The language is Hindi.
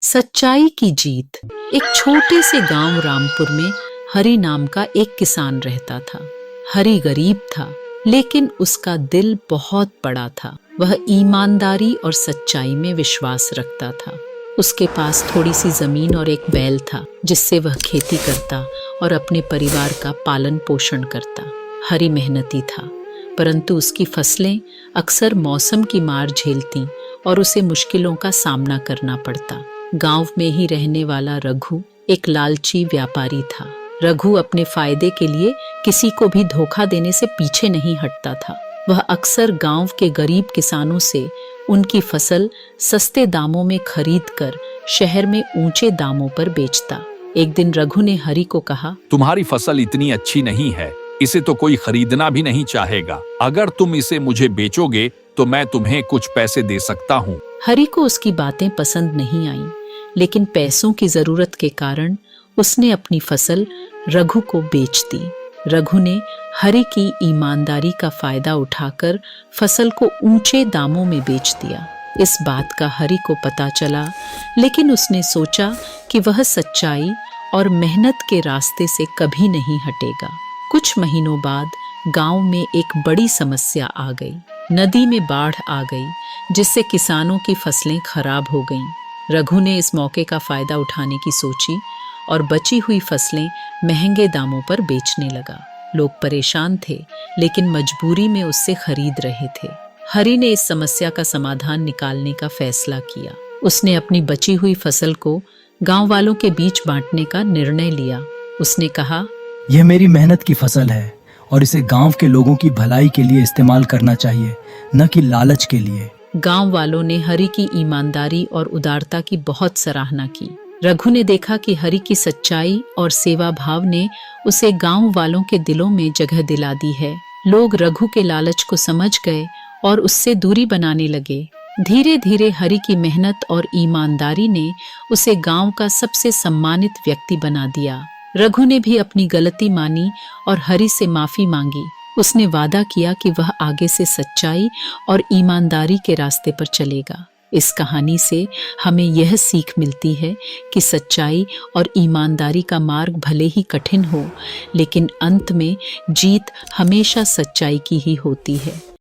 सच्चाई की जीत। एक छोटे से गांव रामपुर में हरि नाम का एक किसान रहता था। हरि गरीब था, लेकिन उसका दिल बहुत बड़ा था। वह ईमानदारी और सच्चाई में विश्वास रखता था। उसके पास थोड़ी सी जमीन और एक बैल था, जिससे वह खेती करता और अपने परिवार का पालन पोषण करता। हरि मेहनती था, परंतु उसकी फसलें अक्सर मौसम की मार झेलती और उसे मुश्किलों का सामना करना पड़ता। गांव में ही रहने वाला रघु एक लालची व्यापारी था। रघु अपने फायदे के लिए किसी को भी धोखा देने से पीछे नहीं हटता था। वह अक्सर गांव के गरीब किसानों से उनकी फसल सस्ते दामों में खरीदकर शहर में ऊंचे दामों पर बेचता। एक दिन रघु ने हरि को कहा, तुम्हारी फसल इतनी अच्छी नहीं है, इसे तो कोई खरीदना भी नहीं चाहेगा। अगर तुम इसे मुझे बेचोगे तो मैं तुम्हें कुछ पैसे दे सकता हूँ। हरि को उसकी बातें पसंद नहीं आईं, लेकिन पैसों की जरूरत के कारण उसने अपनी फसल रघु को बेच दी। रघु ने हरि की ईमानदारी का फायदा उठाकर फसल को ऊंचे दामों में बेच दिया। इस बात का हरि को पता चला, लेकिन उसने सोचा कि वह सच्चाई और मेहनत के रास्ते से कभी नहीं हटेगा। कुछ महीनों बाद गांव में एक बड़ी समस्या आ गई। नदी में बाढ़ आ गई, जिससे किसानों की फसलें खराब हो गईं। रघु ने इस मौके का फायदा उठाने की सोची और बची हुई फसलें महंगे दामों पर बेचने लगा। लोग परेशान थे, लेकिन मजबूरी में उससे खरीद रहे थे। हरि ने इस समस्या का समाधान निकालने का फैसला किया। उसने अपनी बची हुई फसल को गांव वालों के बीच बांटने का निर्णय लिया। उसने कहा, यह मेरी मेहनत की फसल है और इसे गांव के लोगों की भलाई के लिए इस्तेमाल करना चाहिए, न कि लालच के लिए। गांव वालों ने हरि की ईमानदारी और उदारता की बहुत सराहना की। रघु ने देखा कि हरि की सच्चाई और सेवा भाव ने उसे गांव वालों के दिलों में जगह दिला दी है। लोग रघु के लालच को समझ गए और उससे दूरी बनाने लगे। धीरे धीरे हरि की मेहनत और ईमानदारी ने उसे गांव का सबसे सम्मानित व्यक्ति बना दिया। रघु ने भी अपनी गलती मानी और हरि से माफी मांगी। उसने वादा किया कि वह आगे से सच्चाई और ईमानदारी के रास्ते पर चलेगा। इस कहानी से हमें यह सीख मिलती है कि सच्चाई और ईमानदारी का मार्ग भले ही कठिन हो, लेकिन अंत में जीत हमेशा सच्चाई की ही होती है।